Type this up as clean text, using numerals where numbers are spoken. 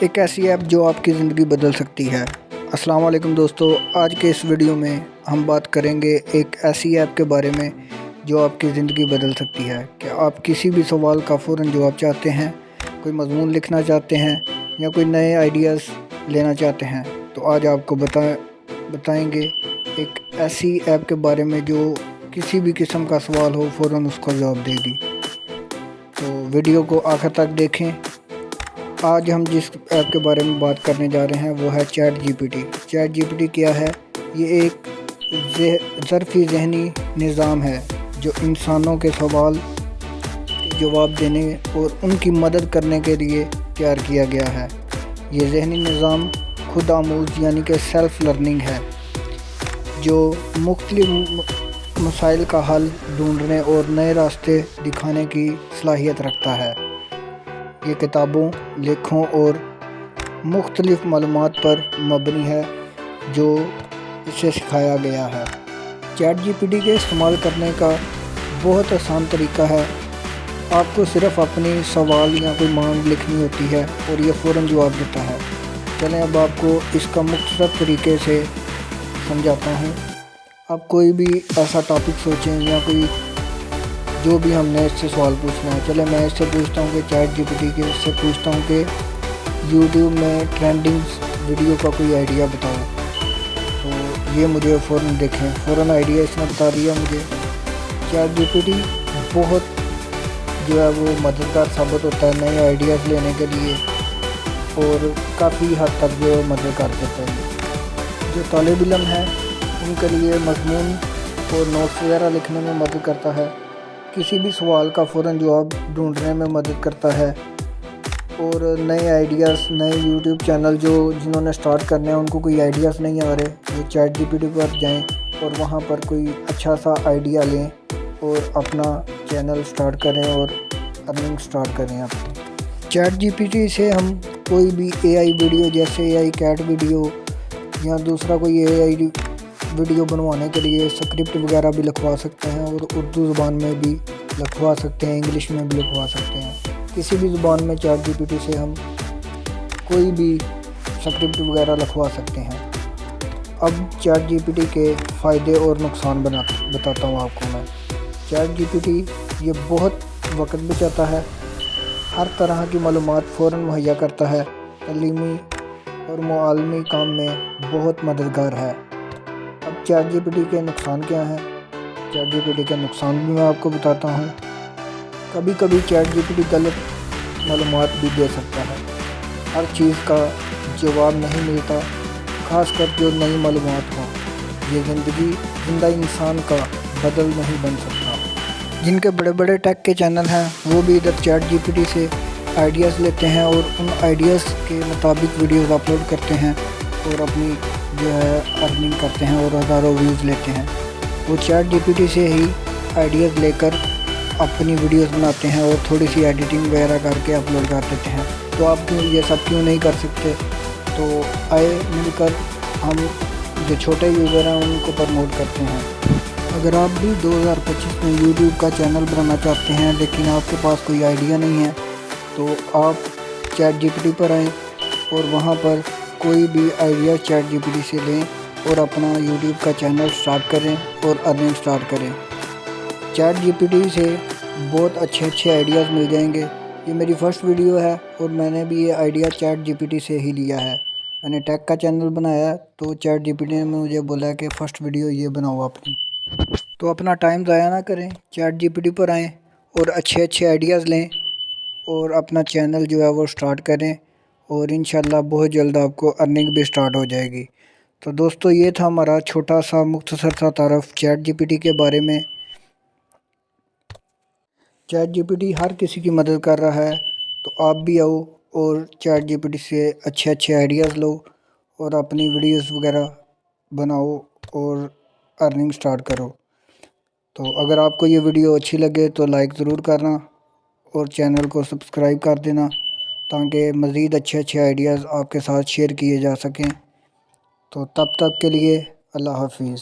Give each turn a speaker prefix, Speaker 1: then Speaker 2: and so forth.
Speaker 1: ایک ایسی ایپ جو آپ کی زندگی بدل سکتی ہے۔ السلام علیکم دوستو، آج کے اس ویڈیو میں ہم بات کریں گے ایک ایسی ایپ کے بارے میں جو آپ کی زندگی بدل سکتی ہے۔ کہ آپ کسی بھی سوال کا فوراً جواب چاہتے ہیں، کوئی مضمون لکھنا چاہتے ہیں یا کوئی نئے آئیڈیاز لینا چاہتے ہیں، تو آج آپ کو بتائیں گے ایک ایسی ایپ کے بارے میں جو کسی بھی قسم کا سوال ہو فوراً اس کا جواب دے گی۔ تو ویڈیو کو آخر تک دیکھیں۔ آج ہم جس ایپ کے بارے میں بات کرنے جا رہے ہیں وہ ہے ChatGPT. ChatGPT کیا ہے؟ یہ ایک ظرفی ذہنی نظام ہے جو انسانوں کے سوال کے جواب دینے اور ان کی مدد کرنے کے لیے تیار کیا گیا ہے۔ یہ ذہنی نظام خود آموز یعنی کہ سیلف لرننگ ہے، جو مختلف مسائل کا حل ڈھونڈنے اور نئے راستے دکھانے کی صلاحیت رکھتا ہے۔ یہ کتابوں، لیکھوں اور مختلف معلومات پر مبنی ہے جو اسے سکھایا گیا ہے۔ چیٹ جی پی ٹی کے استعمال کرنے کا بہت آسان طریقہ ہے۔ آپ کو صرف اپنی سوال یا کوئی مانگ لکھنی ہوتی ہے اور یہ فوراً جواب دیتا ہے۔ چلیں اب آپ کو اس کا مختصر طریقے سے سمجھاتا ہوں۔ آپ کوئی بھی ایسا ٹاپک سوچیں یا کوئی جو بھی ہم نے اس سے سوال پوچھنا ہے۔ چلیں میں اس سے پوچھتا ہوں کہ چیٹ جی پی ٹی کے اس سے پوچھتا ہوں کہ یوٹیوب میں ٹرینڈنگ ویڈیو کا کوئی آئیڈیا بتاؤ، تو یہ مجھے فوراً آئیڈیا اس نے بتا دیا مجھے۔ چیٹ جی پی ٹی بہت جو ہے وہ مددگار ثابت ہوتا ہے نئے آئیڈیاز لینے کے لیے، اور کافی حد تک جو مدد کر دیتا ہے۔ جو طالب علم ہیں ان کے لیے مضمون اور نوٹس وغیرہ لکھنے میں مدد کرتا ہے، کسی بھی سوال کا فوراً جواب ڈھونڈنے میں مدد کرتا ہے، اور نئے آئیڈیاز، نئے یوٹیوب چینل جنہوں نے سٹارٹ کرنے ہیں ان کو کوئی آئیڈیاز نہیں آ رہے، وہ چیٹ جی پی ٹی پر جائیں اور وہاں پر کوئی اچھا سا آئیڈیا لیں اور اپنا چینل سٹارٹ کریں اور ارننگ سٹارٹ کریں۔ چیٹ جی پی ٹی سے ہم کوئی بھی اے آئی ویڈیو جیسے اے آئی کیٹ ویڈیو یا دوسرا کوئی اے آئی ویڈیو بنوانے کے لیے اسکرپٹ وغیرہ بھی لکھوا سکتے ہیں، اور اردو زبان میں بھی لکھوا سکتے ہیں، انگلش میں بھی لکھوا سکتے ہیں۔ کسی بھی زبان میں چیٹ جی پی ٹی سے ہم کوئی بھی اسکرپٹ وغیرہ لکھوا سکتے ہیں۔ اب چیٹ جی پی ٹی کے فائدے اور نقصان بتاتا ہوں آپ کو میں۔ چیٹ جی پی ٹی یہ بہت وقت بچاتا ہے، ہر طرح کی معلومات فوراً مہیا کرتا ہے، تعلیمی اور معلومی کام میں بہت مددگار ہے۔ اب چیٹ جی پی ٹی کے نقصان کیا ہیں؟ چیٹ جی پی ٹی کے نقصان بھی میں آپ کو بتاتا ہوں۔ کبھی کبھی چیٹ جی پی ٹی غلط معلومات بھی دے سکتا ہے، ہر چیز کا جواب نہیں ملتا، خاص کر جو نئی معلومات ہوں۔ یہ زندہ انسان کا بدل نہیں بن سکتا۔ جن کے بڑے بڑے ٹیک کے چینل ہیں وہ بھی ادھر چیٹ جی پی ٹی سے آئیڈیاز لیتے ہیں اور ان آئیڈیاز کے مطابق ویڈیوز اپلوڈ کرتے ہیں اور اپنی جو ہے ارننگ کرتے ہیں اور ہزاروں ویوز لیتے ہیں۔ وہ چیٹ جی پی ٹی سے ہی آئیڈیاز لے کر اپنی ویڈیوز بناتے ہیں اور تھوڑی سی ایڈیٹنگ وغیرہ کر کے اپلوڈ کر دیتے ہیں۔ تو آپ یہ سب کیوں نہیں کر سکتے؟ تو آئے مل کر ہم جو چھوٹے یوزر ہیں ان کو پروموٹ کرتے ہیں۔ اگر آپ بھی 2025 میں یوٹیوب کا چینل بنانا چاہتے ہیں لیکن آپ کے پاس کوئی آئیڈیا نہیں ہے، تو آپ چیٹ جی پی ٹی پر آئیں اور وہاں پر کوئی بھی idea ChatGPT سے لیں اور اپنا یوٹیوب کا چینل سٹارٹ کریں اور ارننگ سٹارٹ کریں۔ چیٹ جی پی ٹی سے بہت اچھے آئیڈیاز مل جائیں گے۔ یہ میری فرسٹ ویڈیو ہے اور میں نے بھی یہ idea ChatGPT سے ہی لیا ہے۔ میں نے ٹیک کا چینل بنایا ہے تو چیٹ جی پی ٹی نے مجھے بولا کہ فرسٹ ویڈیو یہ بناؤ اپنی۔ تو اپنا ٹائم ضائع نہ کریں، چیٹ جی پی ٹی پر آئیں اور اچھے آئیڈیاز لیں اور اپنا چینل جو ہے وہ سٹارٹ کریں، اور انشاءاللہ بہت جلد آپ کو ارننگ بھی سٹارٹ ہو جائے گی۔ تو دوستو یہ تھا ہمارا چھوٹا سا مختصر سا تعارف چیٹ جی پی ٹی کے بارے میں۔ چیٹ جی پی ٹی ہر کسی کی مدد کر رہا ہے، تو آپ بھی آؤ اور چیٹ جی پی ٹی سے اچھے آئیڈیاز لو اور اپنی ویڈیوز وغیرہ بناؤ اور ارننگ سٹارٹ کرو۔ تو اگر آپ کو یہ ویڈیو اچھی لگے تو لائک ضرور کرنا اور چینل کو سبسکرائب کر دینا تاکہ مزید اچھے آئیڈیاز آپ کے ساتھ شیئر کیے جا سکیں۔ تو تب تک کے لیے اللہ حافظ۔